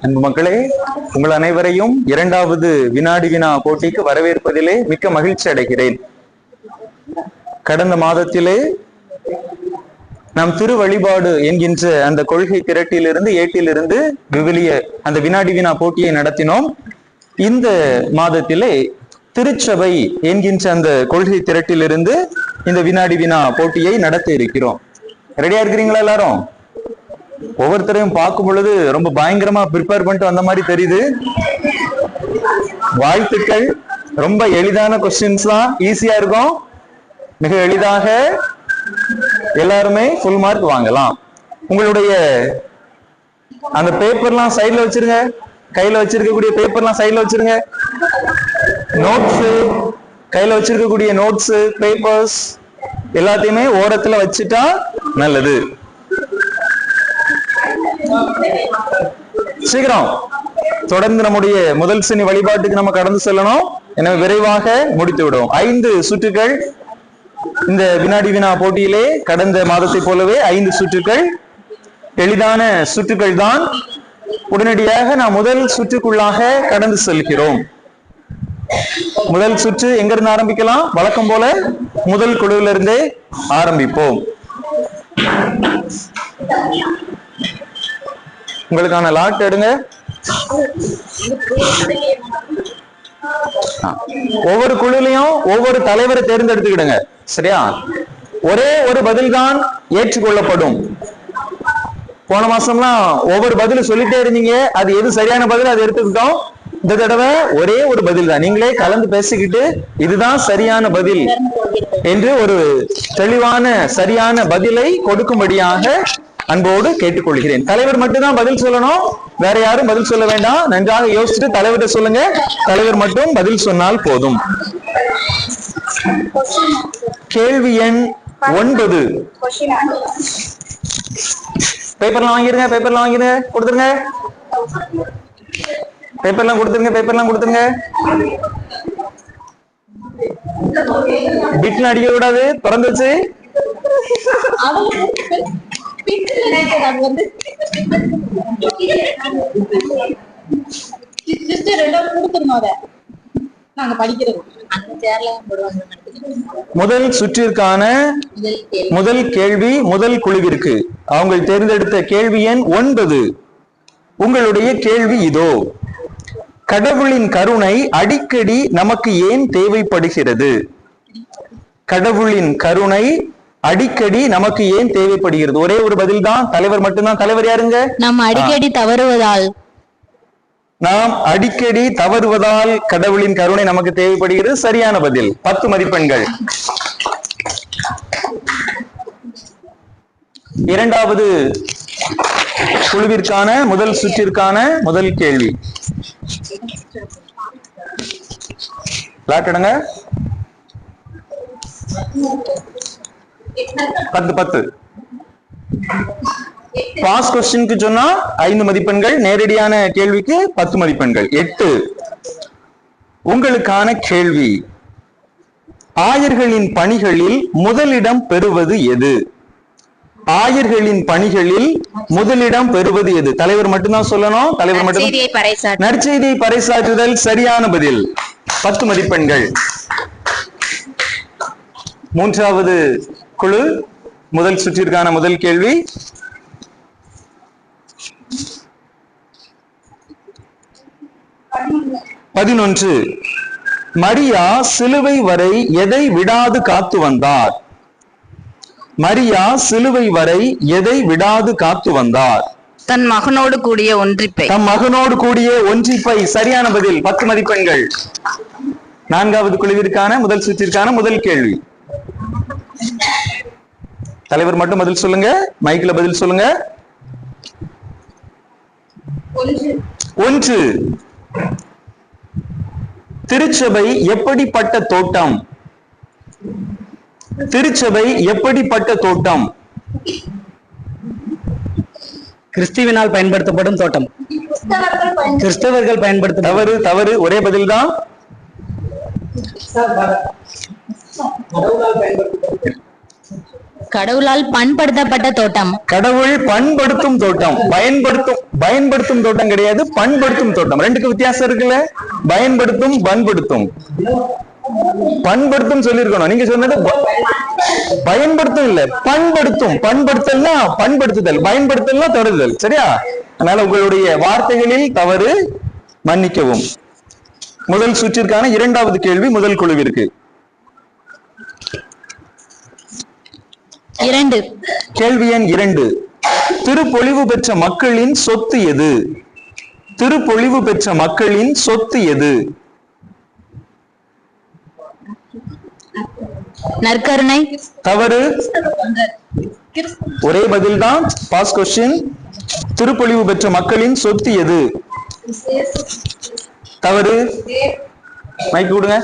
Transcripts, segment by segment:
அன்பு மக்களே, உங்கள் அனைவரையும் இரண்டாவது வினாடி வினா போட்டிக்கு வரவேற்பதிலே மிக்க மகிழ்ச்சி அடைகிறேன். கடந்த மாதத்திலே நாம் திரு வழிபாடு என்கின்ற அந்த கொள்கை திரட்டிலிருந்து ஏட்டிலிருந்து விவிலிய அந்த வினாடி வினா போட்டியை நடத்தினோம். இந்த மாதத்திலே திருச்சபை என்கின்ற அந்த கொள்கை திரட்டிலிருந்து இந்த வினாடி வினா போட்டியை நடத்த இருக்கிறோம். ரெடியா இருக்கிறீங்களா எல்லாரும்? ஒவ்வொருத்தரையும் பார்க்கும் பொழுது ரொம்ப பயங்கரமா ப்ரிப்பேர் பண்ணிட்டு வந்த மாதிரி தெரியுது. வாழ்த்துக்கள். ரொம்ப எளிதான கொஸ்டின்ஸ் தான், ஈஸியா இருக்கும். மிக எளிதாக எல்லாருமே ஃபுல் மார்க் வாங்கலாம். உங்களுடைய அந்த பேப்பர்லாம் சைட்ல வச்சிருங்க. கையில வச்சிருக்கக்கூடிய பேப்பர்லாம் சைட்ல வச்சிருங்க. நோட்ஸ், கையில வச்சிருக்கக்கூடிய நோட்ஸ், பேப்பர்ஸ் எல்லாத்தையுமே ஓரத்துல வச்சுட்டா நல்லது. சீக்கிரம் தொடர்ந்து நம்முடைய முதல் சனி வழிபாட்டுக்கு நம்ம கடந்து செல்லணும். எனவே விரைவாக முடித்து விடுவோம். 5 சுற்றுகள் இந்த வினாடி வினா போட்டியிலே கடந்த மாதத்தை போலவே 5 சுற்றுகள், எளிதான சுற்றுகள் தான். உடனடியாக நாம் முதல் சுற்றுக்குள்ளாக கடந்து செல்கிறோம். முதல் சுற்று எங்கிருந்து ஆரம்பிக்கலாம்? வழக்கம் போல முதல் குழுவிலிருந்தே ஆரம்பிப்போம். உங்களுக்கான லாட் எடுங்க. ஒவ்வொரு குழுலையும் ஒவ்வொரு தலைவரை தேர்ந்தெடுத்துக்கிடுங்க. சரியா? ஒரே ஒரு பதில் தான் ஏற்றுக்கொள்ளப்படும். போன மாசம்லாம் ஒவ்வொரு பதில் சொல்லிட்டே இருந்தீங்க, அது எது சரியான பதில் அது எடுத்துக்கிட்டோம். இந்த தடவை ஒரே ஒரு பதில் தான். நீங்களே கலந்து பேசிக்கிட்டு இதுதான் சரியான பதில் என்று ஒரு தெளிவான சரியான பதிலை கொடுக்கும்படியாக அன்போடு கேட்டுக்கொள்கிறேன். தலைவர் மட்டும்தான் பதில் சொல்லணும், வேற யாரும் பதில் சொல்ல வேண்டாம். நன்றாக யோசிச்சுட்டு தலைவர்கிட்ட சொல்லுங்க. தலைவர் மட்டும் பதில் சொன்னால் போதும். கேள்வி எண் 9. பேப்பர்லாம் வாங்கிருங்க. பேப்பர்லாம் வாங்கிருங்க. கொடுத்துருங்க. பேப்பர்லாம் கொடுத்துருங்க. பேப்பர்லாம் கொடுத்துருங்க. பிட்ல அடிக்க கூடாது. திறந்து வச்சு முதல் சுற்றிற்கான முதல் கேள்வி முதல் குழுவிற்கு அவங்க தேர்ந்தெடுத்த கேள்வி எண் 9. உங்களுடைய கேள்வி இதோ: கடவுளின் கருணை அடிக்கடி நமக்கு ஏன் தேவைப்படுகிறது? கடவுளின் கருணை அடிக்கடி நமக்கு ஏன் தேவைப்படுகிறது? ஒரே ஒரு பதில் தான். தலைவர் மட்டும்தான். தலைவர் யாருங்க? நாம் அடிக்கடி தவறுவதால். நாம் அடிக்கடி தவறுவதால் கடவுளின் கருணை நமக்கு தேவைப்படுகிறது. சரியான பதில். 10 மதிப்பெண்கள். இரண்டாவது குழுவிற்கான முதல் சுற்றிற்கான முதல் கேள்வி. லாட்டடுங்க. 10 பாஸ் கொஸ்டினுக்கு சொன்னா 5 மதிப்பெண்கள், நேரடியான கேள்விக்கு 10 மதிப்பெண்கள். 8 உங்களுக்கான கேள்வி: ஆயர்களின் பணிகளில் முதலிடம் பெறுவது எது? ஆயர்களின் பணிகளில் முதலிடம் பெறுவது எது? தலைவர் மட்டும்தான் சொல்லணும். தலைவர் மட்டும். நற்செய்தியை பறைசாற்றுதல். சரியான பதில். 10 மதிப்பெண்கள். மூன்றாவது குழு முதல் சுற்றிற்கான முதல் கேள்வி. பதினொன்று. மரியா சிலுவை வரை எதை விடாது காத்து வந்தார்? மரியா சிலுவை வரை எதை விடாது காத்து வந்தார்? தன் மகனோடு கூடிய ஒன்றிப்பை. தம் மகனோடு கூடிய ஒன்றிப்பை. சரியான பதில். 10 மதிப்பெண்கள். நான்காவது குழுவிற்கான முதல் சுற்றிற்கான முதல் கேள்வி. தலைவர் மட்டும் பதில் சொல்லுங்க. மைக்ல பதில் சொல்லுங்க. 1. திருச்சபை எப்படிப்பட்ட தோட்டம்? திருச்சபை எப்படிப்பட்ட தோட்டம்? கிறிஸ்துவினால் பயன்படுத்தப்படும் தோட்டம். கிறிஸ்தவர்கள் பயன்படுத்த. தவறு. ஒரே பதில் தான். கடவுளால் பண்படுத்தப்பட்ட தோட்டம். கடவுள் பண்படுத்தும் தோட்டம். பயன்படுத்தும் தோட்டம் கிடையாது, பண்படுத்தும் தோட்டம். ரெண்டுக்கு வித்தியாசம் இருக்குல்ல? பயன்படுத்தும், பண்படுத்தும். பண்படுத்தும் சொல்லிருக்கணும், நீங்க சொன்னது பயன்படுத்தும் இல்ல, பண்படுத்தும். பண்படுத்தல்னா பண்படுத்துதல், பயன்படுத்தல்னா தொடருதல். சரியா? அதனால உங்களுடைய வார்த்தைகளில் தவறு, மன்னிக்கவும். முதல் சுற்றிற்கான இரண்டாவது கேள்வி முதல் குழுவிற்கு. 2. கேள்வி எண் 2. திருப்பொழிவு பெற்ற மக்களின் சொத்து எது? திருப்பொழிவு பெற்ற மக்களின் சொத்து எது? நற்கருணை. தவறு. ஒரே பதில் தான், பாஸ் கொஸ்டின். திருப்பொழிவு பெற்ற மக்களின் சொத்து எது? தவறு. மைக் கொடுங்க.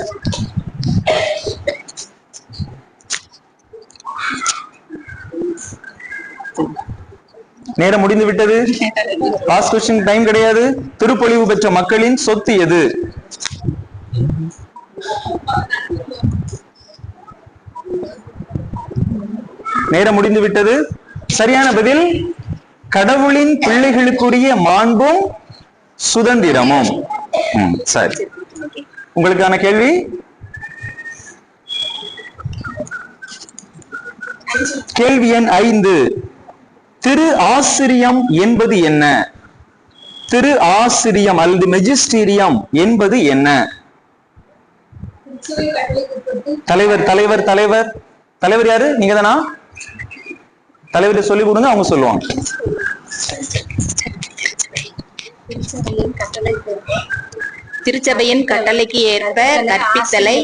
நேரம் முடிந்து விட்டது. பாஸ் கொஸ்டின் டைம் கிடையாது. திருப்பொழிவு பெற்ற மக்களின் சொத்து எது? நேரம் முடிந்து விட்டது. சரியான பதில் கடவுளின் பிள்ளைகளுக்குரிய மாண்பும் சுதந்திரமும். சரி, உங்களுக்கான கேள்வி. கேள்வி எண் 5. திரு ஆசிரியம் என்பது என்ன? திரு ஆசிரியம் அல்லது மெஜிஸ்டீரியம் என்பது என்ன? தலைவர் தலைவர் தலைவர் தலைவர் யாரு? நீங்க தானா? தலைவரை சொல்லி கொடுங்க, அவங்க சொல்லுவாங்க. திருச்சபையின் கட்டளைக்கு ஏற்ப கற்பித்தலை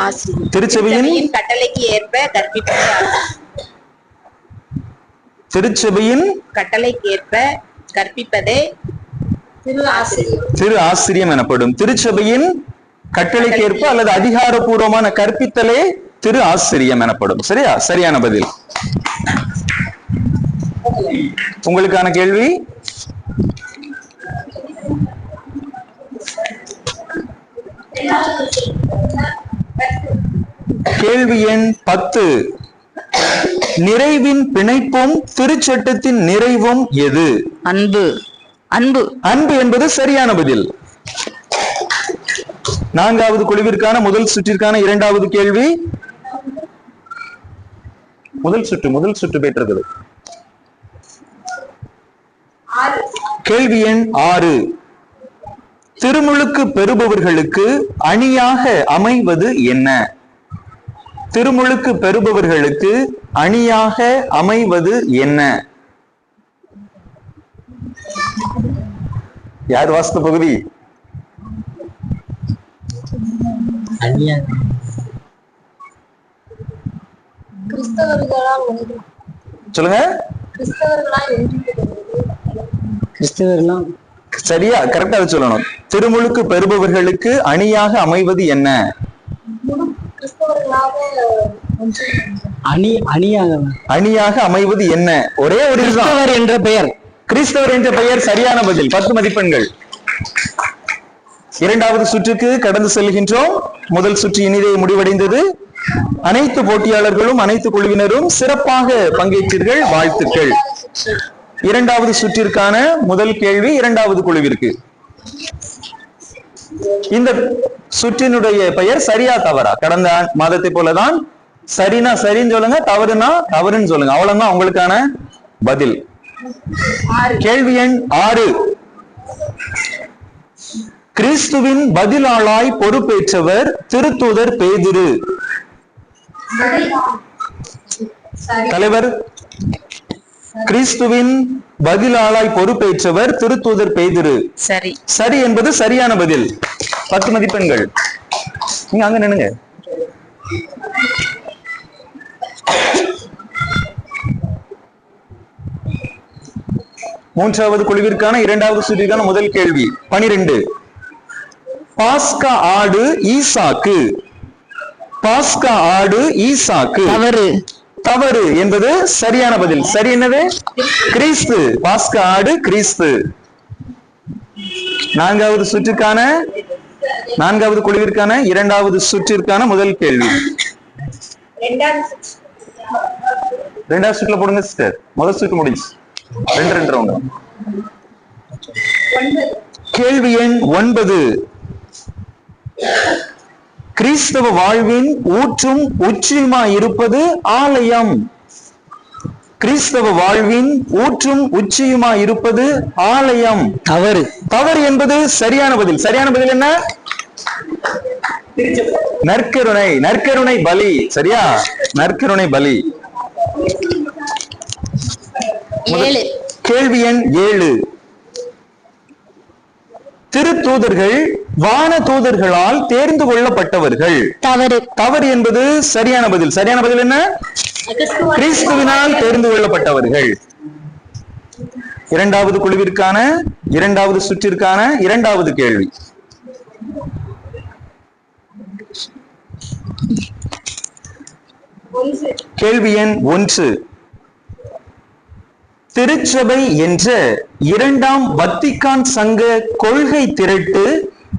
ஆசிரியர். திருச்சபையின் கட்டளைக்கு ஏற்ப கற்பிப்பதை ஆசிரியர். திருச்சபையின் கட்டளைக்கு ஏற்ப கற்பிப்பதே திரு ஆசிரியர். திரு ஆசிரியம் எனப்படும். திருச்சபையின் கட்டளைக்கு ஏற்ப அல்லது அதிகாரப்பூர்வமான கற்பித்தலே திரு ஆசிரியம் எனப்படும். சரியா? சரியான பதில். உங்களுக்கான கேள்வி. கேள்வி எண் 10. நிறைவின் பிணைப்பும் திருச்சட்டத்தின் நிறைவும் எது? அன்பு. அன்பு. அன்பு என்பது சரியான பதில். 4வது குழுவிற்கான முதல் சுற்றிற்கான இரண்டாவது கேள்வி. முதல் சுற்று பெற்றது. கேள்வி எண் 6. திருமுழுக்கு பெறுபவர்களுக்கு அணியாக அமைவது என்ன? திருமுழுக்கு பெறுபவர்களுக்கு அணியாக அமைவது என்ன? யார் வாசித்த பகுதி? சொல்லுங்க. கிறிஸ்தவர்களாம். சரியா? கரெக்டா சொல்லணும். திருமுழுக்கு பெறுபவர்களுக்கு அணியாக அமைவது என்ன? அணியாக அமைவது என்ன? ஒரே ஒரு கிறிஸ்தவர் என்ற பெயர். கிறிஸ்தவர் என்ற பெயர் சரியான பதில். 10 மதிப்பெண்கள். இரண்டாவது சுற்றுக்கு கடந்து செல்கின்றோம். முதல் சுற்று இனிதே முடிவடைந்தது. அனைத்து போட்டியாளர்களும் அனைத்து குழுவினரும் சிறப்பாக பங்கேற்றீர்கள். வாழ்த்துக்கள். இரண்டாவது சுற்றிற்கான முதல் கேள்வி இரண்டாவது குழுவிற்கு. இந்த சுற்றினுடைய பெயர் சரியா தவறா? கடந்த மாதத்தை போலதான். சரினா சரின்னு சொல்லுங்க, தவறுனா தவறுன்னு சொல்லுங்க. அவ்வளவுதான் உங்களுக்கான பதில். கேள்வி எண் 6. கிறிஸ்துவின் பதிலாளாய் பொறுப்பேற்றவர் திருத்தூதர் பேதுரு. தலைவர். கிறிஸ்துவின் பதிலாளாய் பொறுப்பேற்றவர் திருத்தூதர் பேதுரு. சரி. சரி என்பது சரியான பதில். 10 மதிப்பெண்கள். நீங்க அங்க நின்னுங்க. மூன்றாவது குழுவிற்கான இரண்டாவது சுற்றிற்கான முதல் கேள்வி. 12. பாஸ்கா ஆடு ஈசாக்கு. பாஸ்கா ஆடு ஈசாக்கு. தவறு. தவறு என்பது சரியான பதில். சரி என்னது? கிறிஸ்து. பாஸ்கா ஆடு கிறிஸ்து. நான்காவது சுற்றுக்கான நான்காவது குழுவிற்கான இரண்டாவது சுற்றிற்கான முதல் கேள்வி. ரெண்டாவது சுற்றுல போடுங்க சிஸ்டர். முதல் சுற்று முடிஞ்சு. ரெண்டு ரவுண்ட். கேள்வி எண் 9. கிறிஸ்தவ வாழ்வின் ஊற்றும் உச்சியுமாய் இருப்பது ஆலயம். கிறிஸ்தவ வாழ்வின் ஊற்றும் உச்சியுமாய் இருப்பது ஆலயம். தவறு. தவறு என்பது சரியான பதில். சரியான பதில் என்ன? நற்கருணை. நற்கருணை பலி. சரியா? நற்கருணை பலி. 7. கேள்வி எண் 7. திருத்தூதர்கள் வான தூதர்களால் தேர்ந்து கொள்ளப்பட்டவர்கள். தவறு. தவறு என்பது சரியான பதில். சரியான பதில் என்ன? கிறிஸ்துவினால் தேர்ந்து கொள்ளப்பட்டவர்கள். இரண்டாவது குழுவிற்கான இரண்டாவது சுற்றிற்கான இரண்டாவது கேள்வி. கேள்வி எண் 1. திருச்சபை என்ற இரண்டாம் வத்திக்கான் சங்க கொள்கை திரட்டு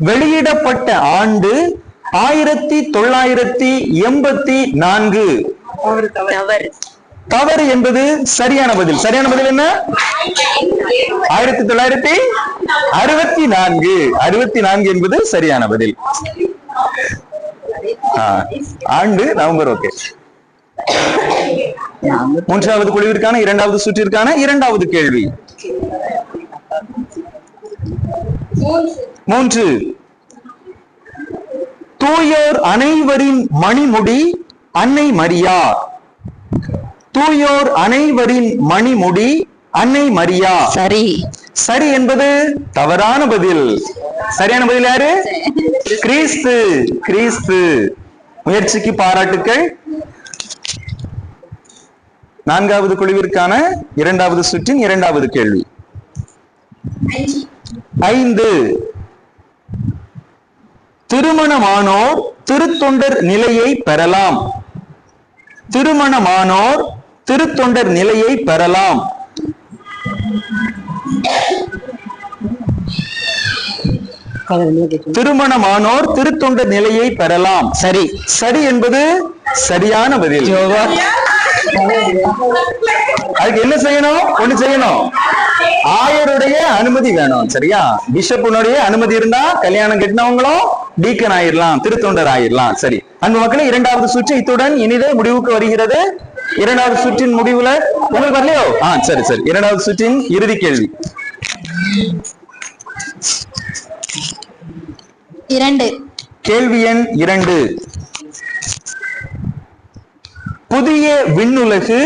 வெளியிடப்பட்ட ஆண்டு 1984. தவறு. தவறு என்பது சரியான பதில். சரியான பதில் என்ன? 1964. 64 என்பது சரியான பதில். ஆண்டு நவம்பர். ஓகே. மூன்றாவது குழுவிற்கான இரண்டாவது சுற்றிற்கான இரண்டாவது கேள்வி. 3. தூயோர் அனைவரின் மணிமுடி அன்னை மரியா. தூயோர் அனைவரின் மணிமுடி அன்னை மரியா. சரி. சரி என்பது தவறான பதில். சரியான பதில் யாரு? கிறிஸ்து. கிறிஸ்து. முயற்சிக்கு பாராட்டுக்கள். நான்காவது குழுவிற்கான இரண்டாவது சுற்றின் இரண்டாவது கேள்வி. 5. திருமணமானோர் திருத்தொண்டர் நிலையை பெறலாம். திருமணமானோர் திருத்தொண்டர் நிலையை பெறலாம். திருமணமானோர் திருத்தொண்டர் நிலையை பெறலாம். சரி. சரி என்பது சரியான பதில். அதுக்கு என்ன செய்யணும்? ஒண்ணு செய்யணும். ஆயருடைய அனுமதி வேணும். சரியா? பிஷப்புனுடைய அனுமதி இருந்தா கல்யாணம் கட்டினவங்களும் டீக்கன் ஆயிரலாம், திருத்தொண்டர் ஆயிரலாம். சரி அன்பு மக்களே, இரண்டாவது சுற்று இத்துடன் இனிதே முடிவுக்கு வருகிறது. இரண்டாவது சுற்றின் முடிவுல உங்களுக்கு வரலையோ? சரி சரி. இரண்டாவது சுற்றின் இறுதி கேள்வி. 2. கேள்வி எண் 2. புதிய விண்ணுலகு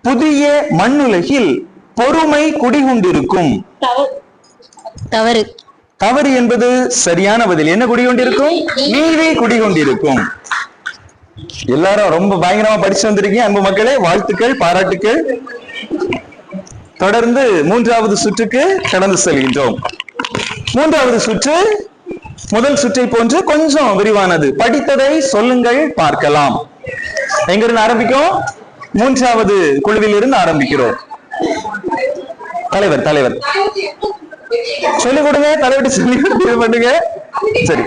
புதிய மண்ணுலகில் பொறுமை குடிகொண்டிருக்கும். தவறு. தவறு என்பது சரியான பதில். என்ன குடிகொண்டிருக்கும்? நீதி குடிகொண்டிருக்கும். எல்லாரும் ரொம்ப பயங்கரமா படிச்சு வந்திருக்கீங்க அன்பு மக்களே. வாழ்த்துக்கள், பாராட்டுக்கள். தொடர்ந்து மூன்றாவது சுற்றுக்கு கடந்து செல்கின்றோம். மூன்றாவது சுற்று முதல் சுற்றை போன்று கொஞ்சம் விரிவானது. படித்ததை சொல்லுங்கள், பார்க்கலாம். எங்கிருந்து ஆரம்பிக்கும்? மூன்றாவது குழுவில் இருந்து ஆரம்பிக்கிறோம். தலைவர் தலைவர் சொல்லிக் கொடுங்க. தலைவர்கிட்ட சொல்லி பண்ணுங்க. சரி,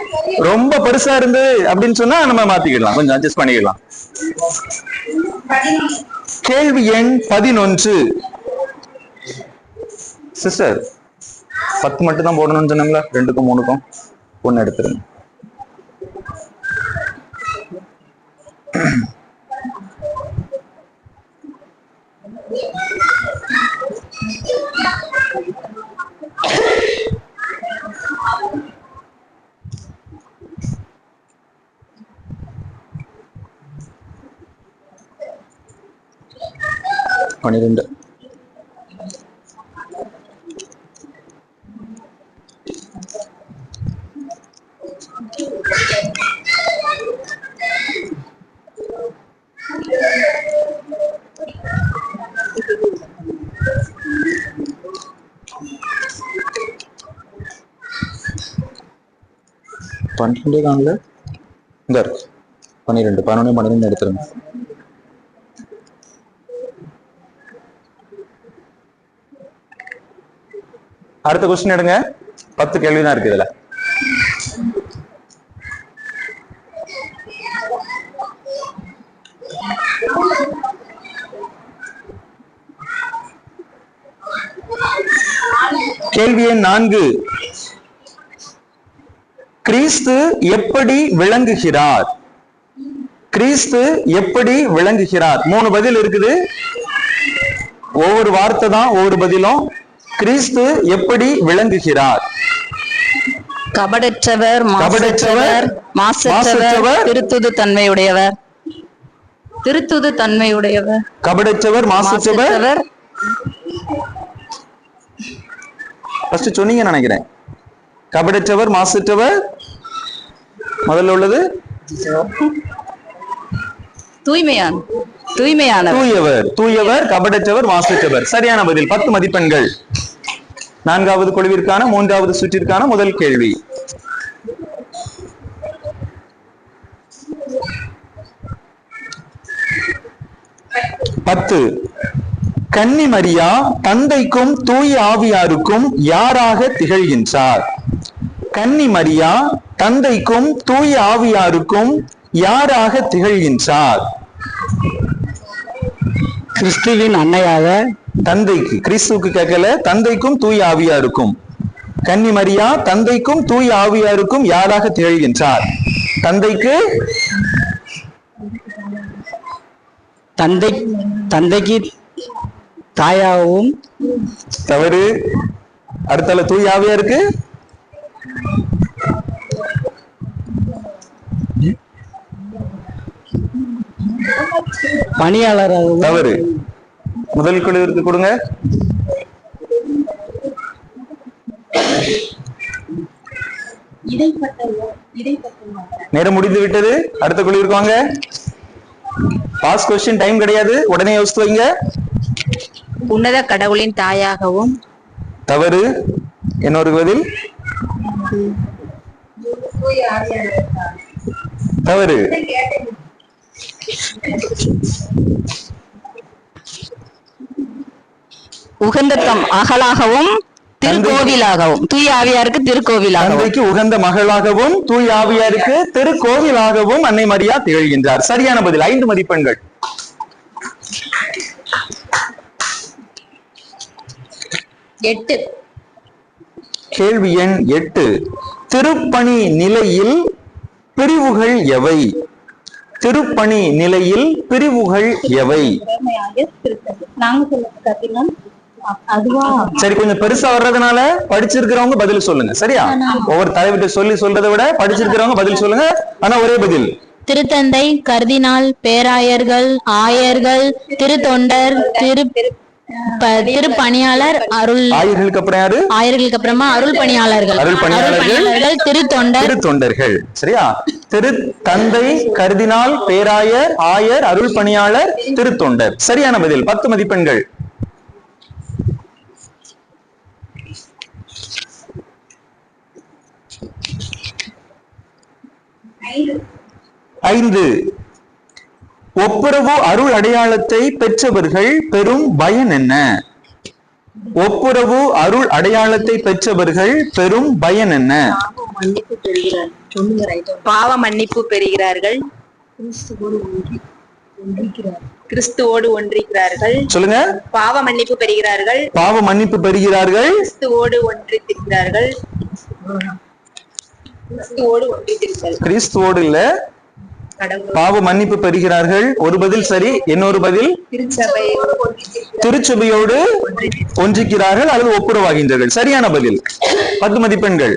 ரொம்ப பெருசா இருந்து அப்படின்னு சொன்னா நம்ம மாத்திக்கலாம், கொஞ்சம் அட்ஜஸ்ட் பண்ணிக்கலாம். கேள்வி எண் 11. சிஸ்டர் 10 மட்டும் தான் போடணும்னு சொன்னாங்களா? 2க்கும் 3க்கும் 1 எடுத்துருங்க. பன்னிரண்டு. பன்னிரண்டே காணல. இந்த இருக்கு 12. 11 12 எடுத்துருங்க. அடுத்த கொஸ்டின் எடுங்க. 10 கேள்வி தான் இருக்கு இதுல. கேள்வி எண் 4. கிறிஸ்து எப்படி விளங்குகிறார்? கிறிஸ்து எப்படி விளங்குகிறார்? 3 பதில் இருக்குது. ஒவ்வொரு வார்த்தை தான் ஒவ்வொரு பதிலும். கிறிஸ்து எப்படி விளங்குகிறார்? கபடற்றவர், கபடற்றவர், மாசற்றவர், திருத்துது தன்மையுடையவர். திருத்துது தன்மையுடையவர், கபடற்றவர், மாசற்றவர். ஃபர்ஸ்ட் சொன்னீங்க நினைக்கிறேன். கபடற்றவர், மாசற்றவர். முதல்ல உள்ளது தூய்மையானவர். தூயவர், தூயவர், கபடற்றவர், மாசற்றவர். சரியான பதில். 10 மதிப்பெண்கள். 4வது குழுவிற்கான 3வது சுற்றிற்கான முதல் கேள்வி. கன்னி மரியா தந்தைக்கும் தூய ஆவியாருக்கும் யாராக திகழ்கின்றார்? கன்னி மரியா தந்தைக்கும் தூய ஆவியாருக்கும் யாராக திகழ்கின்றார்? கிறிஸ்துவின் அன்னையாக, தந்தைக்கு, கிறிஸ்துவுக்கு கேட்கல, தந்தைக்கும் தூய ஆவியாருக்கும். கன்னி மரியா தந்தைக்கும் தூய ஆவியாருக்கும் யாராக திகழ்கின்றார்? தந்தைக்கு தந்தைக்கு தாயாகவும். தவறு. அடுத்தால தூய ஆவியாருக்கு பணியாளராகவும். தவறு. முதல் குழுவிற்கு கொடுங்க. நேரம் முடிந்து விட்டது. அடுத்த குழுவிற்கு வாங்க. பாஸ் கொஸ்டின் டைம் கிடையாது, உடனே யோசித்து வைங்க. உன்னத கடவுளின் தாயாகவும். தவறு. இன்னொரு பதில். தவறு. உகந்த அகலாகவும் திருக்கோவிலாகவும். தூய ஆவியாருக்கு திருக்கோவிலாகவும். தந்தைக்கு உகந்த மகளாகவும் தூய ஆவியாருக்கு திருக்கோவிலாகவும் அன்னை மரியா திகழ்கின்றார். சரியான பதில். 5 மதிப்பெண்கள். கேள்வி எண் 8. திருப்பணி நிலையில் பிரிவுகள் எவை? திருப்பணி நிலையில் பிரிவுகள் எவை? சரி, கொஞ்சம் பெருசா வர்றதுனால படிச்சிருக்கிறவங்க பதில் சொல்லுங்க. சரியா? ஒவ்வொரு தலைவிட்டு சொல்றதை விட படிச்சிருக்கிறவங்க பதில் சொல்லுங்க. ஆனா ஒரே பதில். திருத்தந்தை, கர்தினால், பேராயர்கள், ஆயர்கள், திருத்தொண்டர், திருப்பணியாளர், அருள். ஆயர்களுக்கு அப்புறம் யாரு? ஆயர்களுக்கு அப்புறமா அருள் பணியாளர்கள். அருள் பணியாளர்கள், திருத்தொண்டர்கள். சரியா? திருத்தந்தை, கர்தினால், பேராயர், ஆயர், அருள் பணியாளர், திருத்தொண்டர். சரியான பதில். 10 மதிப்பெண்கள். 5. ஒப்புரவு அருள் அடையாளத்தை பெற்றவர்கள் பெரும் பயன் என்ன? ஒப்புரவு அருள் அடையாளத்தை பெற்றவர்கள் பெரும் பயன் என்ன? பாவ மன்னிப்பு பெறுகிறார்கள். கிறிஸ்துவோடு ஒன்றிக்கிறார்கள். சொல்லுங்க. பாவ மன்னிப்பு பெறுகிறார்கள். பாவ மன்னிப்பு பெறுகிறார்கள். கிறிஸ்துவோடு ஒன்றித்திருக்கிறார்கள். கிறிஸ்துவோடு ஒன்றித்திருக்கிறார்கள். கிறிஸ்துவோடு இல்ல, பாவ மன்னிப்பு பெறுகிறார்கள். ஒரு பதில் சரி. இன்னொரு பதில் திருச்சபையோடு ஒன்றிக்கிறார்கள் அல்லது ஒப்புரவாகின்றார்கள். சரியான பதில். 10 மதிப்பெண்கள்.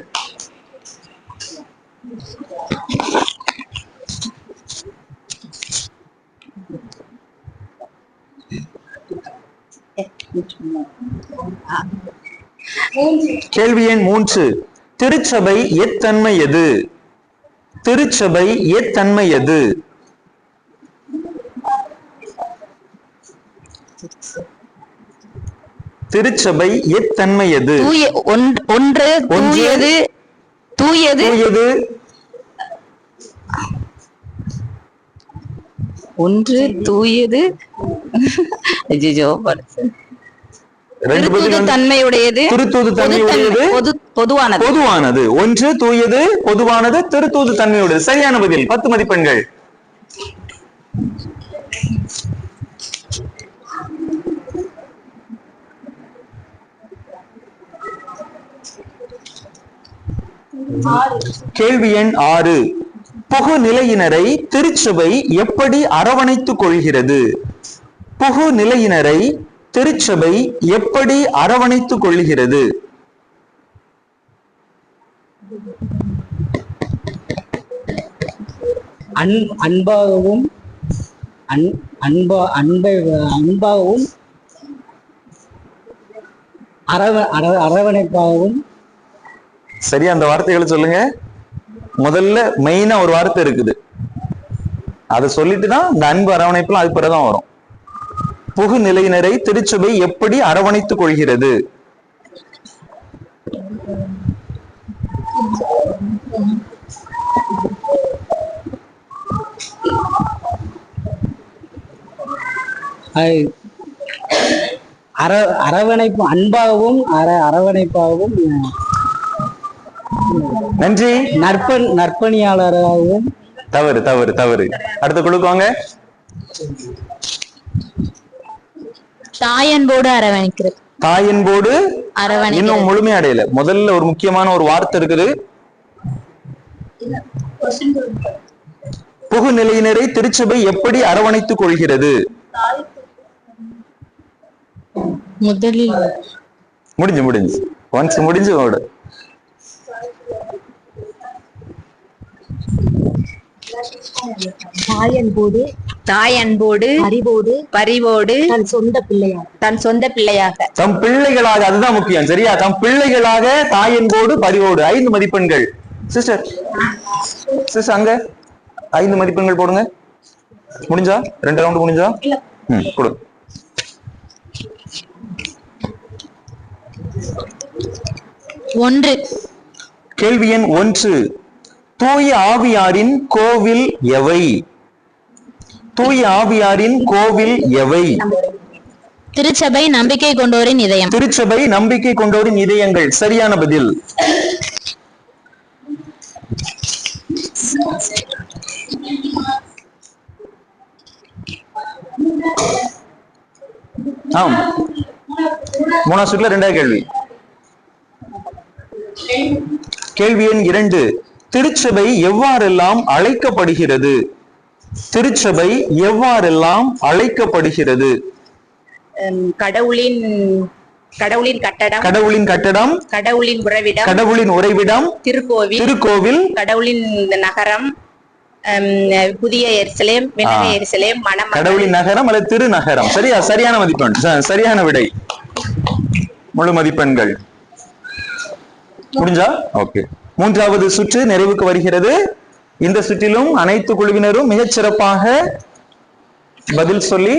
கேள்வி எண் 3. திருச்சபை எத்தன்மை எது? திருச்சபை எத்தன்மை எது? திருச்சபை எத்தன்மை எது? ஒன்று தூயது. தூயது. ஒன்று தூயது. தன்மையுடையது. திருத்தூது தன்மையுடையது. பொதுவானது. பொதுவானது. ஒன்று தூயது, பொதுவானது, திருத்தூது தன்மையுடையது. சரியான பதில். 10 மதிப்பெண்கள். கேள்வி எண் 6. புகு நிலையினரை திருச்சபை எப்படி அரவணைத்துக் கொள்கிறது? புகு நிலையினரை திருச்சபை எப்படி அரவணைத்துக் கொள்கிறது? அன்பாகவும் அன்பாகவும் அரவணைப்பாகவும். சரியா அந்த வார்த்தைகளை சொல்லுங்க. முதல்ல மெயினா ஒரு வார்த்தை இருக்குது, அதை சொல்லிட்டுனா இந்த அன்பு அரவணைப்புலாம் அது பிறகுதான் வரும். புகு நிலையினரை திருச்சபை எப்படி அரவணைத்துக் கொள்கிறது? அரவணைப்பு அன்பாகவும் அரவணைப்பாகவும். நன்றி. நற்பணியாளராகவும். தவறு தவறு தவறு. அடுத்த குழுக்குவாங்க. தாயன்போடு அரவணைக்கிறது. தாயன்போடு இன்னும் முழுமையடையல. முதல்ல ஒரு முக்கியமான ஒரு வார்த்தை இருக்குது. புகு நிலையினரை திருச்சபை எப்படி அரவணைத்துக் கொள்கிறது? முதலில் முடிஞ்சு ஒன்ஸ் முடிஞ்சு ஓடு. தாயன்போடு பரிவோடு தன் சொந்த பிள்ளையாக தம் பிள்ளைகளாக. அதுதான் முக்கியம். சரியா? தம் பிள்ளைகளாக தாயன்போடு பரிவோடு. 5 மதிப்பெண்கள். சிஸ்டர் அங்க 5 மதிப்பெண்கள் போடுங்க. முடிஞ்சா 2 ரவுண்ட் முடிஞ்சா கொடு. கேள்வி எண் 1. தூய ஆவியாரின் கோவில் எவை? தூய ஆவியாரின் கோவில் எவை? திருச்சபை நம்பிக்கை கொண்டோரின் இதயம். திருச்சபை நம்பிக்கை கொண்டோரின் இதயங்கள். சரியான பதில். ஆம். 3ஆம் சுற்றுல 2வது கேள்வி. கேள்வி எண் 2. திருச்சபை எவ்வாறெல்லாம் அழைக்கப்படுகிறது? திருச்சபை எவ்வாறெல்லாம் அழைக்கப்படுகிறது? கடவுளின் கட்டடம், கடவுளின் உறைவிடம், திருக்கோவில், கடவுளின் நகரம், புதிய எருசலேம், விண்ணக எருசலேம், கடவுளின் நகரம் அல்லது திருநகரம். சரியா? சரியான மதிப்பெண். சரியான விடை. முழு மதிப்பெண்கள். முடிஞ்சா? ஓகே. 3வது சுற்று நிறைவுக்கு வருகிறது. இந்த சுற்றிலும் அனைத்து குழுவினரும் மிகச் சிறப்பாக பதில் சொல்லி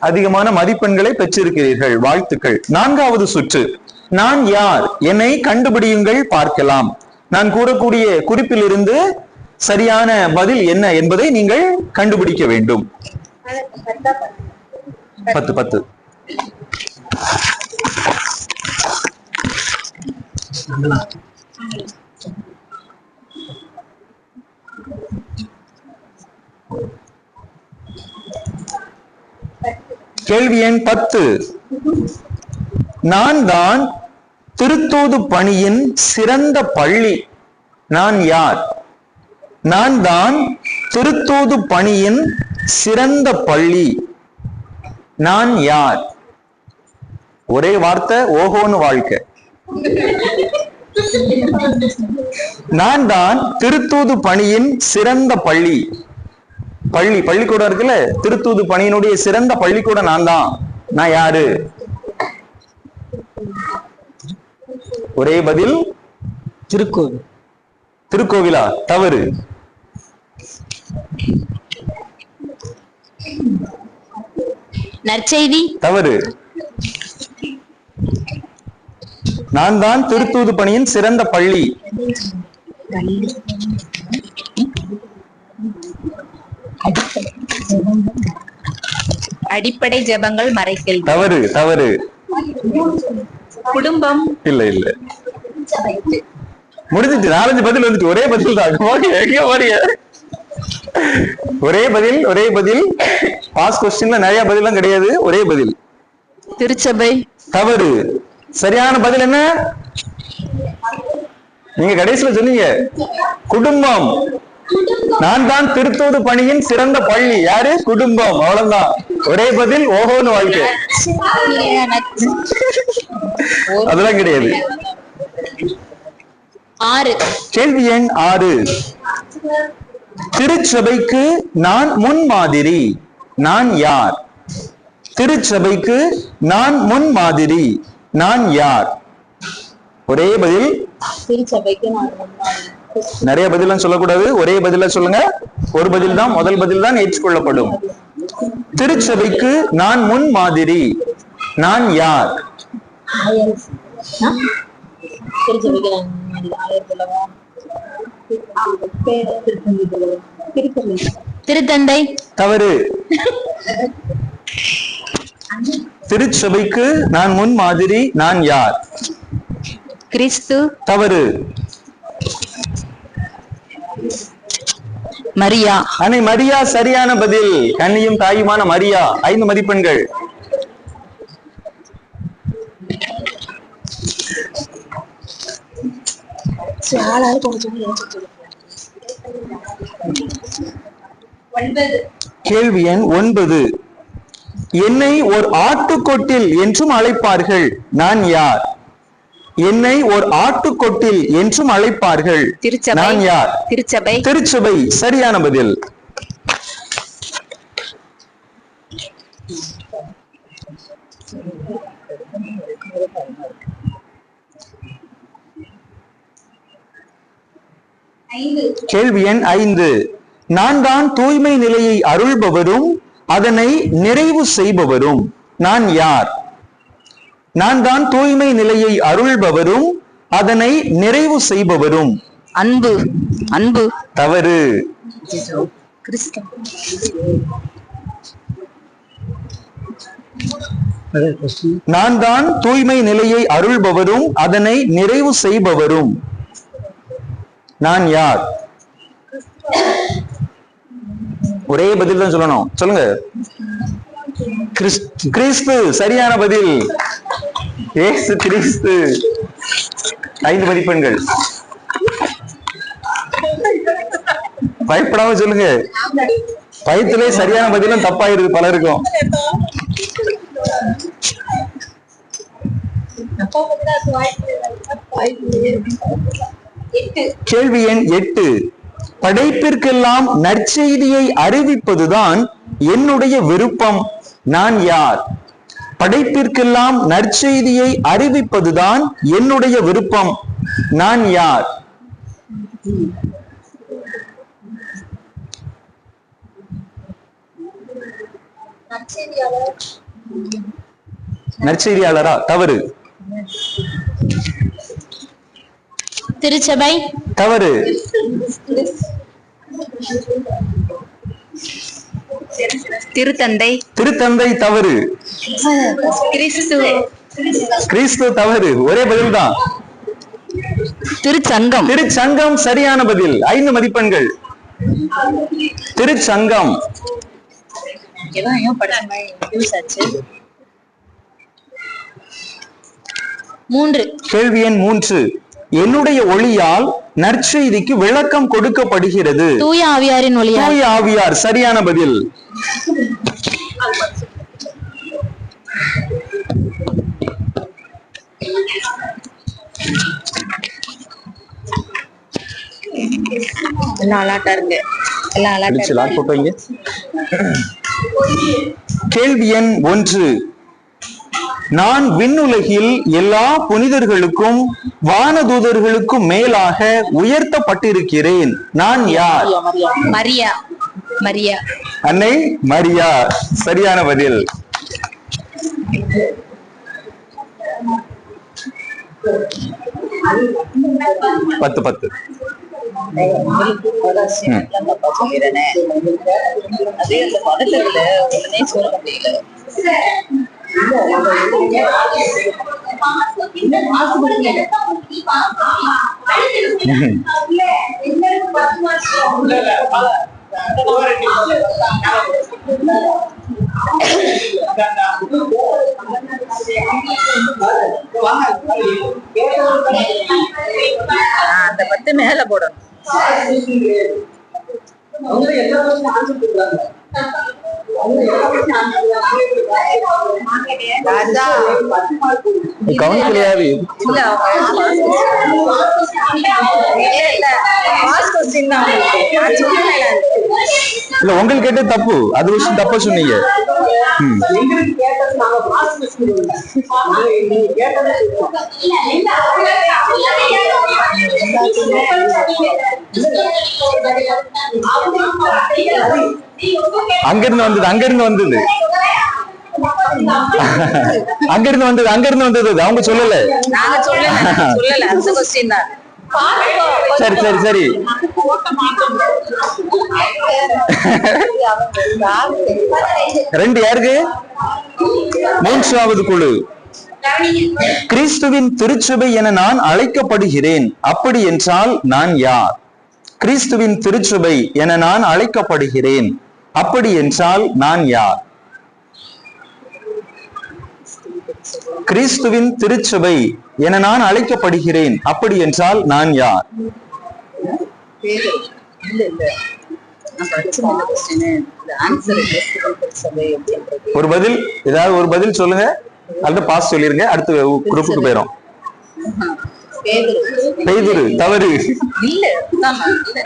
அதிகமான மதிப்பெண்களை பெற்றிருக்கிறீர்கள். வாழ்த்துக்கள். 4வது சுற்று. நான் யார்? என்னை கண்டுபிடியுங்கள் பார்க்கலாம். நான் கூறக்கூடிய குறிப்பிலிருந்து சரியான பதில் என்ன என்பதை நீங்கள் கண்டுபிடிக்க வேண்டும். 10. கேள்வி எண் 10. நான் தான் திருத்தூது பணியின் சிறந்த பள்ளி. நான் யார்? நான் தான் திருத்தூது பணியின் சிறந்த பள்ளி. நான் யார்? ஒரே வார்த்தை, ஓஹோன்னு வாழ்க்கை. நான் தான் திருத்தூது பணியின் சிறந்த பள்ளி. பள்ளிக்கூடம் இருக்குல்ல, திருத்தூது பணியினுடைய சிறந்த பள்ளிக்கூடம் நான் தான். நான் யாரு? ஒரே பதில், திருக்கோவில். திருக்கோவிலா? தவறு. நற்செய்தி? தவறு. நான் தான் திருத்தூது பணியின் சிறந்த பள்ளி. அடிப்படை ஜெபங்கள் மறைக்கல். தவறு தவறு. குடும்பம்? இல்ல இல்ல, முடிஞ்சிட்டு. 4 பதில் வந்துட்டு. ஒரே பதில் தான். ஒரே பதில். பாஸ் கொஸ்டின்ல நிறைய பதிலாம் கிடையாது, ஒரே பதில். திருச்சபை. தவறு. சரியான பதில் என்ன? நீங்க கடைசியில சொன்னீங்க குடும்பம். நான் தான் திருத்தூது பணியின் சிறந்த பள்ளி. யாரு? குடும்பம். அவ்வளவுதான். ஒரே பதில். ஓஹோன்னு வாழ்க்கை. அதெல்லாம் கிடையாது. 6. கேள்வி எண் 6. திருச்சபைக்கு நான் முன்மாதிரி. நான் யார்? திருச்சபைக்கு நான் முன்மாதிரி. நான் யார்? ஒரே பதில். திருச்சபைக்கு நான் நிறைய பதிலாம் சொல்லக்கூடாது, ஒரே பதில சொல்லுங்க. ஒரு பதில் தான், முதல் பதில் தான் ஏற்றுக்கொள்ளப்படும். திருச்சபைக்கு நான் முன்மாதிரி. நான் யார்? திருச்சபைக்கு திருத்தந்தை. தவறு. திருச்சபைக்கு நான் முன்மாதிரி. நான் யார்? கிறிஸ்து. தவறு. மரியா. அன்னை மரியா சரியான பதில். கன்னியும் தாயுமான மரியா. 5 மதிப்பெண்கள். கேள்வி எண் 9. என்னை ஒரு ஆட்டுக்கொட்டில் என்றும் அழைப்பார்கள். நான் யார்? என்னை ஒரு ஆட்டுக்கொட்டில் என்றும் அழைப்பார்கள். திருச்சபை. நான் யார்? திருச்சபை. திருச்சபை சரியான பதில். கேள்வி எண் 5. நான் தான் தூய்மை நிலையை அருள்பவரும் அதனை நிறைவு செய்பவரும். நான் யார்? நான் தான் தூய்மை நிலையை அருள்பவரும் அதனை நிறைவு செய்பவரும். அன்பு. அன்பு. தவறு. நான் தான் தூய்மை நிலையை அருள்பவரும் அதனை நிறைவு செய்பவரும். நான் யார்? ஒரே பதில் தான் சொல்லணும். சொல்லுங்க. கிறிஸ்து சரியான பதில். ஏசு கிறிஸ்து. 5 மதிப்பெண்கள். பயப்படாம சொல்லுங்க. பயத்திலே சரியான பதிலும் தப்பாயிருது பலருக்கும். கேள்வி எண் 8. படைப்பிற்கெல்லாம் நற்செய்தியை அறிவிப்பதுதான் என்னுடைய விருப்பம். நான் யார்? படைப்பிற்கெல்லாம் நற்செய்தியை அறிவிப்பதுதான் என்னுடைய விருப்பம். நான் யார்? நற்செய்தியாளரா? தவறு. திருச்சபை. தவறு. திருத்தந்தை. திருத்தந்தை தவறு. கிறிஸ்து. கிறிஸ்து தவறு. ஒரே பதில் தான். திருச்சங்கம். திருச்சங்கம் சரியான பதில். 5 மதிப்பெண்கள். திருச்சங்கம். கேள்வி எண் 3. என்னுடைய ஒளியால் நற்செய்திக்கு விளக்கம் கொடுக்கப்படுகிறது. தூய ஆவியாரின் ஒளியால். தூய ஆவியார் சரியான பதில். எல்லாம் அலாட்டா இருக்கு. எல்லாம் அலாட்டா. கேள்வி எண் 1. நான் விண்ணுலகில் எல்லா புனிதர்களுக்கும் வானதூதர்களுக்கும் மேலாக உயர்த்தப்பட்டிருக்கிறேன். நான் யார்? மரியா. மரியா. அன்னை மரியா சரியான பதில். பத்து 10. ராஜா கவுன்சிலையாவது இல்ல பாஸ் கொஸ்டின் தான் நான் சொன்னேன். இல்ல உங்களுக்கு கேட்டது தப்பு, அது விஷயம் தப்பா சொன்னீங்க. அங்கிருந்து வந்தது அங்கிருந்து வந்தது அங்கிருந்து வந்தது அவங்க சொல்லல. நாங்க சொல்லல அந்த கொஸ்டின் தான். சரி சரி சரி ரெண்டு யாருக்கு? மூன்றாவது குழு. கிறிஸ்துவின் திருச்சபை என நான் அழைக்கப்படுகிறேன், அப்படி என்றால் நான் யார்? கிறிஸ்துவின் திருச்சபை என நான் அழைக்கப்படுகிறேன், அப்படி என்றால் நான் யார்? கிறிஸ்துவின் திருச்சபை என நான் அழைக்கப்படுகிறேன், அப்படி என்றால் நான் யார்? ஒரு பதில், ஏதாவது ஒரு பதில் சொல்லுங்க, அல்லது பாஸ் சொல்லிருங்க, அடுத்த குரூப்புக்கு போயிடும். பேதுரு தவறு.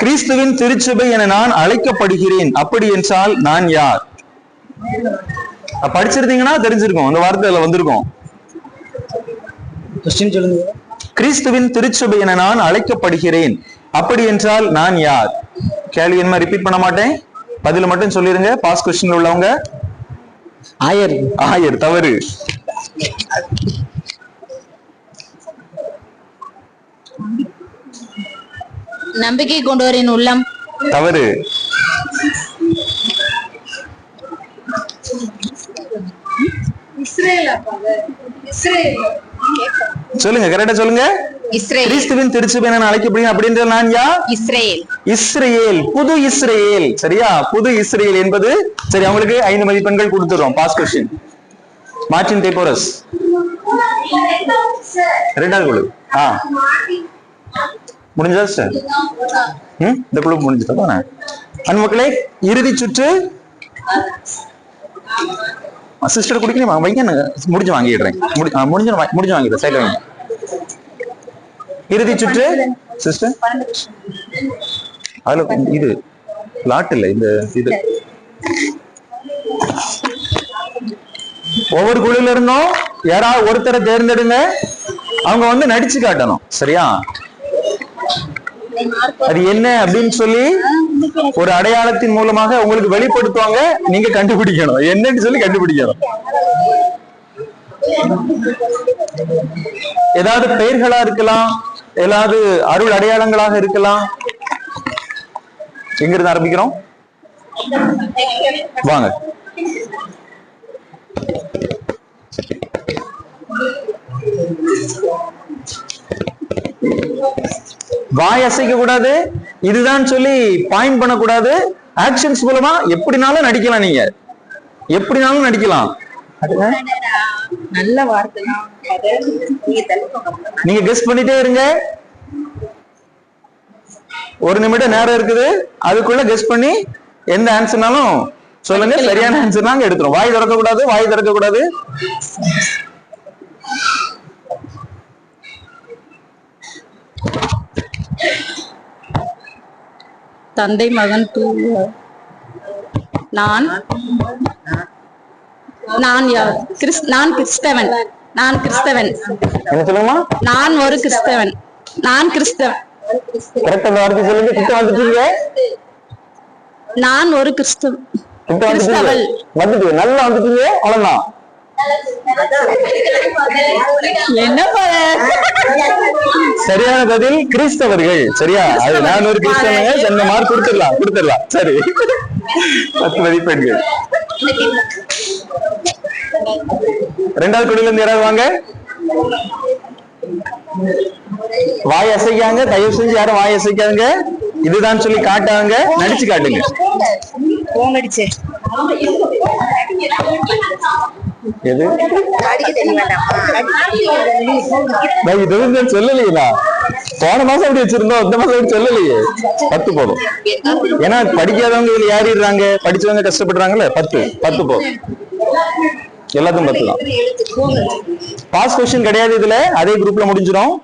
கிறிஸ்துவின் திருச்சபை என நான் அழைக்கப்படுகிறேன், அப்படி என்றால் நான் யார்? படிச்சிருந்தீங்கன்னா தெரிஞ்சிருக்கும், அந்த வார்த்தையில வந்திருக்கும். கொஸ்டின் சொல்லுங்க. கிறிஸ்துவின் திருச்சபை என நான் அழைக்கப்படுகிறேன், அப்படி என்றால் நான் யார்? கேள்வி என்ன ரிப்பீட் பண்ண மாட்டேன், பதில மட்டும் சொல்லிருங்க. பாஸ் கொஸ்டின்ல உள்ளவங்க. ஆயர். ஆயர் தவறு. நம்பிக்கை கொண்டோரின் உள்ளம். தவறு. சொல்லுங்க, கரெக்டா சொல்லுங்க. இஸ்ரேல். கிறிஸ்துவின் திருச்சபை என அழைக்கப்படுகிறேன், அப்படின்ற நான் யார்? இஸ்ரேல். இஸ்ரேல், புது இஸ்ரேல். சரியா? புது இஸ்ரேல் என்பது சரி. அவங்களுக்கு 5 மதிப்பெண்கள் கொடுத்துறோம். Pass question. மார்டின் தேப்போரஸ் இரண்டாவது குழு. முடிஞ்சா சார்? இந்த குழு முடிஞ்சதா? அன்புமக்களே, இறுதி சுற்று. சிஸ்டர் குடிக்கணுமா? வைங்க, முடிஞ்சு வாங்கிடுறேன். முடிஞ்சு வாங்கிடுறேன். சைட்ல வைங்க. இறுதி சுற்று சிஸ்டர். அதுல இது லாட் இல்ல, இந்த இது ஒவ்வொரு குழுல இருந்தும் யாராவது ஒருத்தரை தேர்ந்தெடுங்க. அவங்க வந்து நடிச்சு காட்டணும். சரியா? அது என்ன அப்படின்னு சொல்லி ஒரு அடையாளத்தின் மூலமாக உங்களுக்கு வெளிப்படுத்துவாங்க. நீங்க கண்டுபிடிக்கணும், என்னன்னு சொல்லி கண்டுபிடிக்கணும். ஏதாவது பெயர்களா இருக்கலாம், ஏதாவது அருள் அடையாளங்களாக இருக்கலாம். எங்க இருந்து ஆரம்பிக்கிறோம்? வாங்க. வாய் அசைக்க கூடாது, இதுதான் சொல்லி பாயிண்ட் பண்ணக்கூடாது. ஆக்ஷன்ஸ் மூலமா எப்படினாலும் நடிக்கலாம். நீங்க எப்படினாலும் நடிக்கலாம். நல்ல வார்த்தை. நீங்க கெஸ் பண்ணிட்டே இருங்க. 1 நிமிடம் நேரம் இருக்குது. அதுக்குள்ள கெஸ் பண்ணி எந்த ஆன்சர்னாலும் சொல்லுங்க. சரியான ஆன்சர் நாங்க எடுத்துறோம். வாய் திறக்க கூடாது, வாய் திறக்க கூடாது. தந்தை மகன் தூய. நான் யார்? நான் கிறிஸ்தவன். நான் கிறிஸ்தவன். என்ன சொல்லுமா? நான் ஒரு கிறிஸ்தவன். நான் கிறிஸ்தவன். கரெக்டா வார்த்தை சொல்லுங்க. கிட்ட வந்துட்டீங்க. நான் ஒரு கிறிஸ்தவன். வந்துட்டீங்க, நல்லா வந்துட்டீங்க. அவ்வளவுதான். என்ன சரியான பதில் கிறிஸ்தவர்கள். சரியா? அது நான் ஒரு கிறிஸ்தவன். சொன்ன மார்க் கொடுத்துடலாம். சரி, 10 மதிப்பெண்கள். இரண்டாவது குழுல இருந்து யாராவது வாங்க. வாய் அசைக்காங்க, தயவு செஞ்சு யாரும் வாய் அசைக்காங்க. இதுதான் சொல்லி காட்டாங்க, நடிச்சு காட்டுங்க. எது சொல்லலையா? போன மாசம் அப்படி வச்சிருந்தோம், இந்த மாசம் அப்படி சொல்லலையே. 10 போதும். ஏன்னா படிக்காதவங்க இதுல யாரிடுறாங்க, படிச்சவங்க கஷ்டப்படுறாங்கல்ல. 10 போ, எல்லாத்துக்கும் 10 தான். பாஸ் கொஸ்டின் கிடையாது இதுல, அதே குரூப்ல முடிஞ்சிடும்.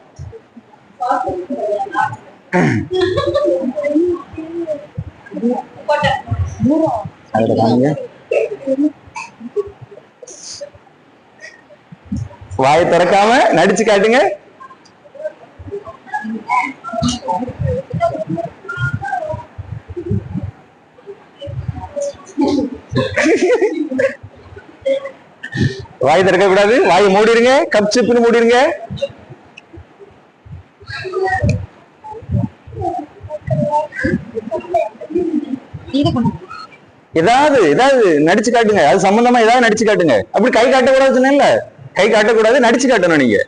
வாயை திறக்காம நடிச்சு காட்டுங்க. வாய் திறக்க கூடாது, வாயை மூடிருங்க, கப் சிப்னு மூடிருங்க. ஏதாவது நடிச்சு காட்டுங்க, அது சம்பந்தமா ஏதாவது நடிச்சு காட்டுங்க. அப்படி கை காட்டக்கூடாது சொன்னேன்ல, கை காட்டக்கூடாது, நடிச்சு காட்டணும். நீங்க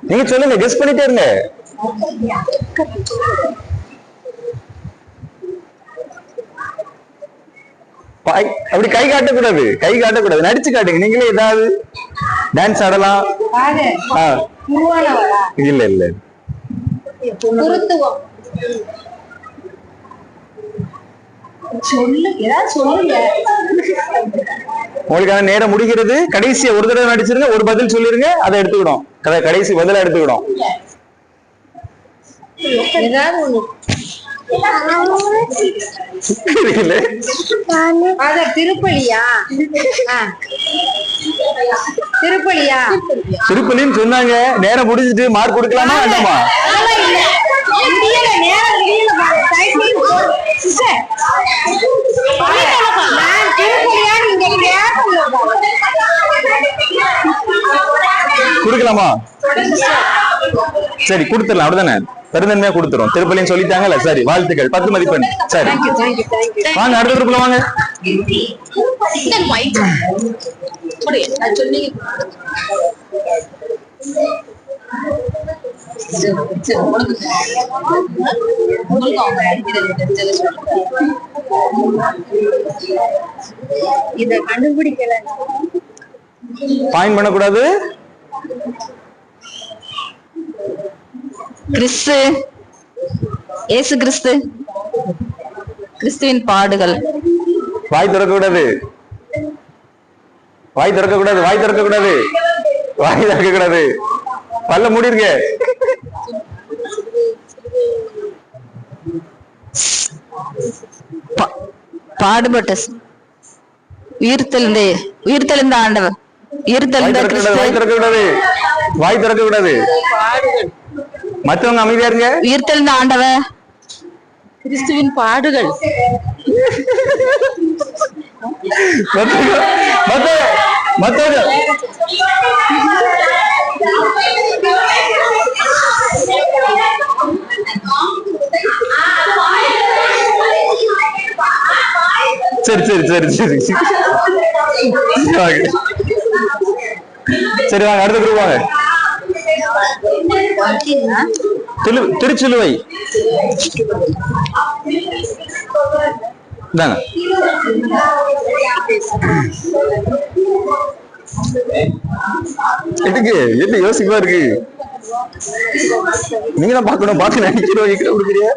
நீங்க சொல்லுங்க, கெஸ் பண்ணிட்டே இருங்க. அப்படி கை காட்டக்கூடாது, கை காட்டக்கூடாது, நடிச்சு காட்டுங்க. நீங்களே ஏதாவது டான்ஸ் ஆடலாம். இல்ல இல்ல, உங்களுக்கான நேரம் முடிகிறது. கடைசியா ஒரு தடவை நடிச்சிருங்க, ஒரு பதில் சொல்லிருங்க, அதை எடுத்துக்கிடும். கடைசி பதிலா எடுத்துக்கிடும். திருப்பலியா? திருப்பலியா? திருப்பலின்னு சொன்னாங்க. நேரம் முடிஞ்சிட்டு மார்க் கொடுக்கலாமா வேண்டாமா? கொடுக்கலாமா? சரி கொடுத்துடலாம், அப்படிதானே? பெருந்தன்மையா கொடுத்துரும். திருப்பலின்னு சொல்லிட்டாங்கல்ல. சரி, வாழ்த்துக்கள், 10 மதிப்பெண். சரி வாங்க, அடுத்த குரூப்ல வாங்க. இத கண்டுபிடிக்கல, பாயிண்ட் பண்ணக்கூடாது. கிறிஸ்து, இயேசு கிறிஸ்து, கிறிஸ்துவின் பாடுகள். வாய் திறக்க கூடாது, வாய் திறக்க கூடாது, வாய் திறக்க கூடாது, வாய் திறக்க கூடாது. பல்ல மூடிருங்க. பாடுபட்ட உயிர்த்தெழுந்த ஆண்டவர், உயிர்த்தெழுந்த கிறிஸ்து. வாய் திறக்க கூடாது, வாய் திறக்க கூடாது. மத்தவங்க அமைதியா இருங்க. உயிர்த்தெழுந்த ஆண்டவர், கிறிஸ்துவின் பாடுகள். சரி சரி சரி சரி சரி வாங்க, அடுத்த குரூப் வாங்க. திருச்சிலுவை தாங்க. எதுக்கு என்ன யோசிப்பா இருக்கு? நீங்க தான் பாக்கணும், பாத்து நினைக்கிறோம். கொடுக்குறிய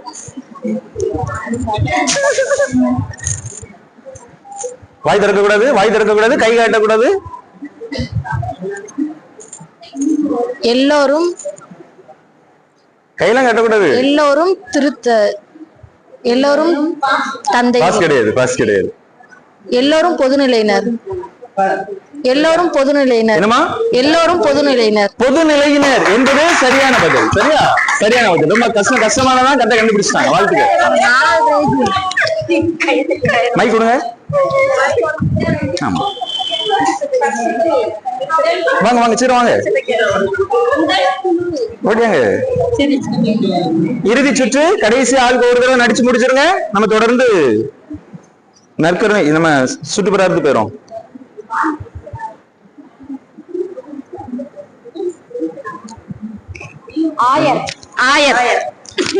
வாய் திறக்க கூடாது, வாய் திறக்க கூடாது, கை காட்டக்கூடாது. எல்லோரும் கையெல்லாம் காட்டக்கூடாது. எல்லோரும் எல்லோரும் தந்தை. பாஸ் கிடையாது, பாஸ் கிடையாது. எல்லோரும் பொதுநிலையினர். எல்லோரும் பொதுநிலையினர். என்னமா? எல்லோரும் பொதுநிலையினர். பொதுநிலையினர் என்பதே சரியான பதில். சரியா? சரியான பதில். ரொம்ப கஷ்டமானதான் கரெக்டா கண்டுபிடிச்சிட்டாங்க. வாழ்த்துக்கள். மைக் கொடுங்க. ஆமா வாங்க வாங்க, சரி வாங்க, ஓடியாங்க. இறுதி சுற்று, கடைசி ஆளுக்கு ஒரு தடவை நடிச்சு முடிச்சிருங்க. நம்ம தொடர்ந்து நற்கருணை நம்ம சுற்றுப்புறாருக்கு போயிரும்.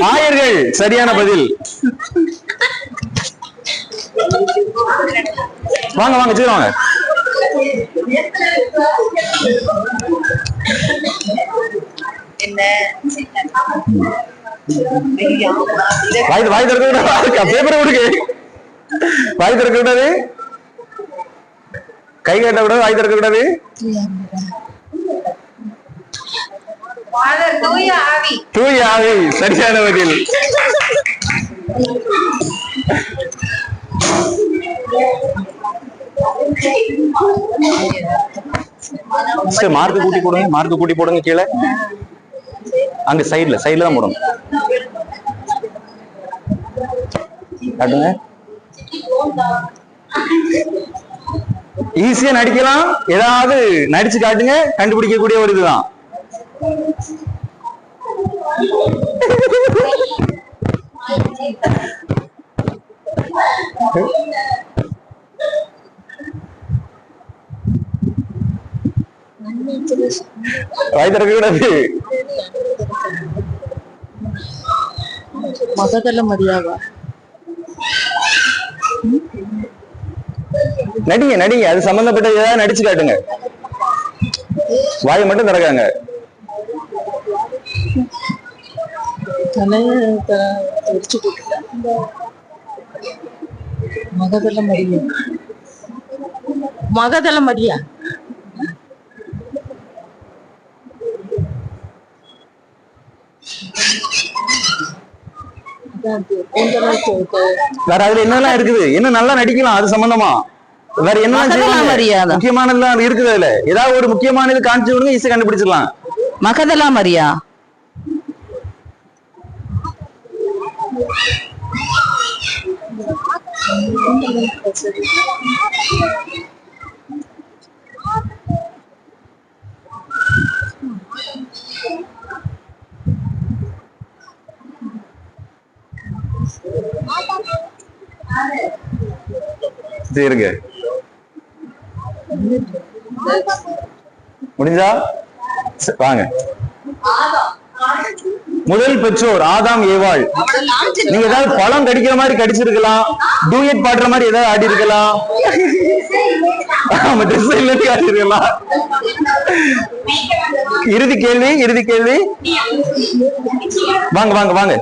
ஆயர்கள் சரியான பதில். வாங்க வாங்க, சரி வாங்க. வாய் திறக்க கூடாது, பேப்பரை கொடுக்கு. வாய் திறக்க கூடாது, கை கட்ட கூடாது, வாய் திறக்க கூடாது. தூய ஆவி சரியான பதில். மார்க்கு கூட்டி போடுங்க, மார்க்கு கூட்டி போடுங்க கீழே. அங்க சைடுல தான் போடுங்க. காட்டுங்க. ஈஸியா நடிக்கலாம், ஏதாவது நடிச்சு காட்டுங்க, கண்டுபிடிக்கக்கூடிய ஒரு இதுதான். வாய் திறக்க கூடாது. மகதல மரியாவா? நடிங்க நடிங்க, அது சம்பந்தப்பட்ட ஏதாவது நடிச்சு காட்டுங்க. வாயை மட்டும் திறக்காங்க. மகதல மரியா, மகதல மரியா. வேற அதுல என்னெல்லாம் இருக்குது, என்ன நல்லா நடிக்கலாம் அது சம்பந்தமா, வேற என்ன முக்கியமானதுலாம் இருக்குது. அதுல ஏதாவது ஒரு முக்கியமானது காமிச்சு விடுங்க, ஈஸியா கண்டுபிடிச்சிடலாம். மகதலா மரியா. இருங்க, முடிஞ்சா வாங்க. முதல் பெற்றோர் ஆதாம் ஏவாள். நீங்க ஏதாவது பழம் கடிக்கிற மாதிரி கடிச்சிருக்கலாம், டூயட் பாடுற மாதிரி ஏதாவது ஆடி இருக்கலாம், ஆடி இருக்கலாம். இறுதி கேள்வி, இறுதி கேள்வி. வாங்க வாங்க வாங்க.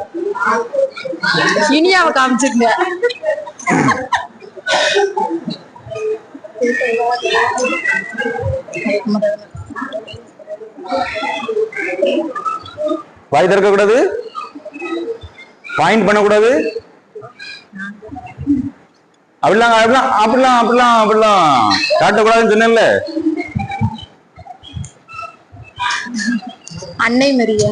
இனியாவை காமிச்சிருங்க. வாய் திறக்க கூடாது, பாயிண்ட் பண்ணக்கூடாது. அப்படிலாம் அப்படிலாம் அப்படிலாம் அப்படிலாம் அப்படிலாம் காட்டக்கூடாதுன்னு சொன்னேன்ல. அன்னை மரியா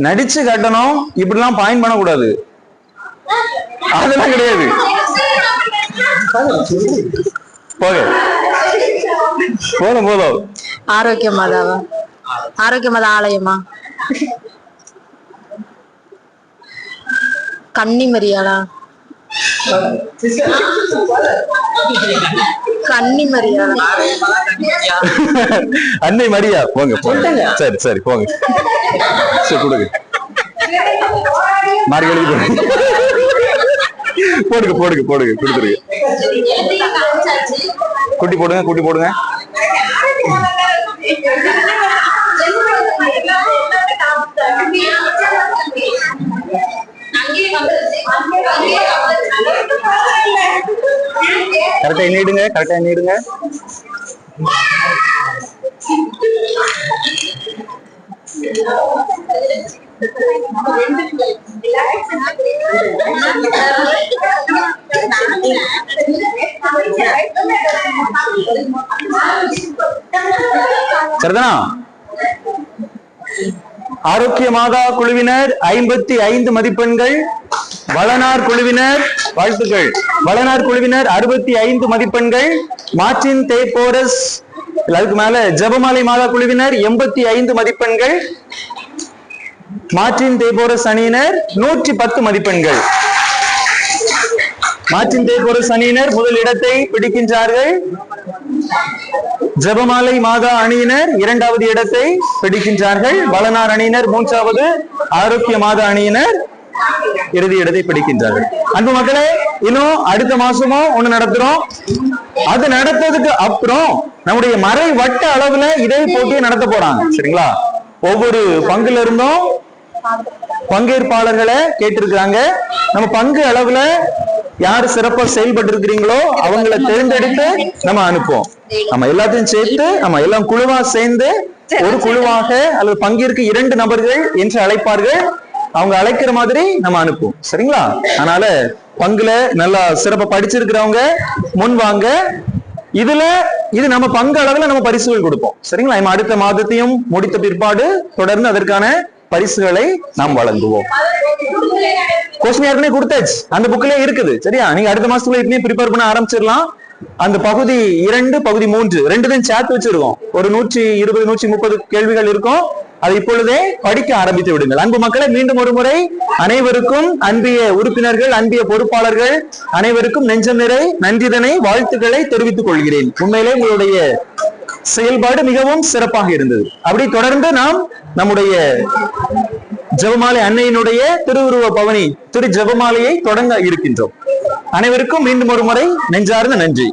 நடிச்சு காட்டணும், இப்படிலாம் பாயிண்ட் பண்ணக்கூடாது. அதெல்லாம் கிடையாது. போதும் போதும். ஆரோக்கிய மாதாவா? ஆரோக்கிய மாதா ஆலயமா? கன்னி மரியாளா? கன்னி மரியாளா? அன்னை மரியா. போங்க போங்க, சரி சரி போங்க. சரி கொடுங்க, மார்கழி போடுங்க போடுங்க போடுங்க, கொடுத்துருங்க. குட்டி போடுங்க, குட்டி போடுங்க. கரெக்டா எண்ணிடுங்க, கரெக்டா எண்ணிடுங்க. சரிதானா? ஆரோக்கிய மாதா குழுவினர் 55 மதிப்பெண்கள். வளனார் குழுவினர் வாழ்த்துக்கள். வளனார் குழுவினர் 65 மதிப்பெண்கள். மார்டின் தேபோரஸ் அதுக்கு மேல ஜெபமாலை மாதா குழுவினர் 85 மதிப்பெண்கள். மார்டின் தேபோரஸ் அணியினர் 110 மதிப்பெண்கள். மார்டின் தேபோரஸ் அணியினர் முதல் இடத்தை பிடிக்கின்றார்கள். ஜெபமாலை மாதா அணியினர் 2வது இடத்தை பிடிக்கின்றார்கள். வளனார் அணியினர் 3வது, ஆரோக்கிய மாதா அணியினர் இறுதி இடத்தை பிடிக்கின்றார்கள். அன்பு மக்களே, இன்னும் அடுத்த மாசமும் ஒண்ணு நடத்துறோம். அது நடத்ததுக்கு அப்புறம் நம்முடைய மறை வட்ட அளவுல இதே போட்டியை நடத்த போறாங்க. சரிங்களா? ஒவ்வொரு பங்குல இருந்தும் பங்கேற்பாளர்களை கேட்டிருக்கிறாங்க. நம்ம பங்கு அளவுல யாரு சிறப்பா செயல்பட்டு இருக்கிறீங்களோ அவங்களை தேர்ந்தெடுத்து நம்ம அனுப்புவோம். நம்ம எல்லாத்தையும் சேர்த்து நம்ம எல்லாம் குழுவா சேர்ந்து ஒரு குழுவாக அல்லது பங்கேற்க 2 நபர்கள் என்று அழைப்பார்கள். அவங்க அழைக்கிற மாதிரி நம்ம அனுப்புவோம். சரிங்களா? அதனால பங்குல நல்லா சிறப்பா படிச்சிருக்கிறவங்க முன் வாங்க. இது நம்ம பங்கு அளவுல நம்ம பரிசுகள் கொடுப்போம். சரிங்களா? நம்ம அடுத்த மாதத்தையும் முடித்த பிற்பாடு தொடர்ந்து அதற்கான பரிசுகளை நாம் வழங்குவோம். கொஸ்டின் ஏற்கனவே கொடுத்தாச்சு, அந்த புக்லயே இருக்குது. சரியா? நீங்க அடுத்த மாசத்துல இப்படியே ப்ரிப்பேர் பண்ண ஆரம்பிச்சிடலாம். அந்த பகுதி 2 பகுதி 3 ரெண்டுதையும் சேர்த்து வச்சிருக்கோம். ஒரு 120 130 கேள்விகள் இருக்கும். அதை இப்பொழுதே படிக்க ஆரம்பித்து விடுங்கள். அன்பு மக்களை, மீண்டும் ஒரு முறை அனைவருக்கும், அன்பிய உறுப்பினர்கள், அன்பிய பொறுப்பாளர்கள் அனைவருக்கும் நெஞ்சம் நிறை நன்றிதனை வாழ்த்துக்களை தெரிவித்துக் கொள்கிறேன். உண்மையிலே உங்களுடைய செயல்பாடு மிகவும் சிறப்பாக இருந்தது. அப்படி தொடர்ந்து நாம் நம்முடைய ஜெபமாலை அன்னையினுடைய திருவுருவ பவனி திரு ஜெபமாலையை தொடங்க இருக்கின்றோம். அனைவருக்கும் மீண்டும் ஒரு முறை நெஞ்சார்ந்த நன்றி.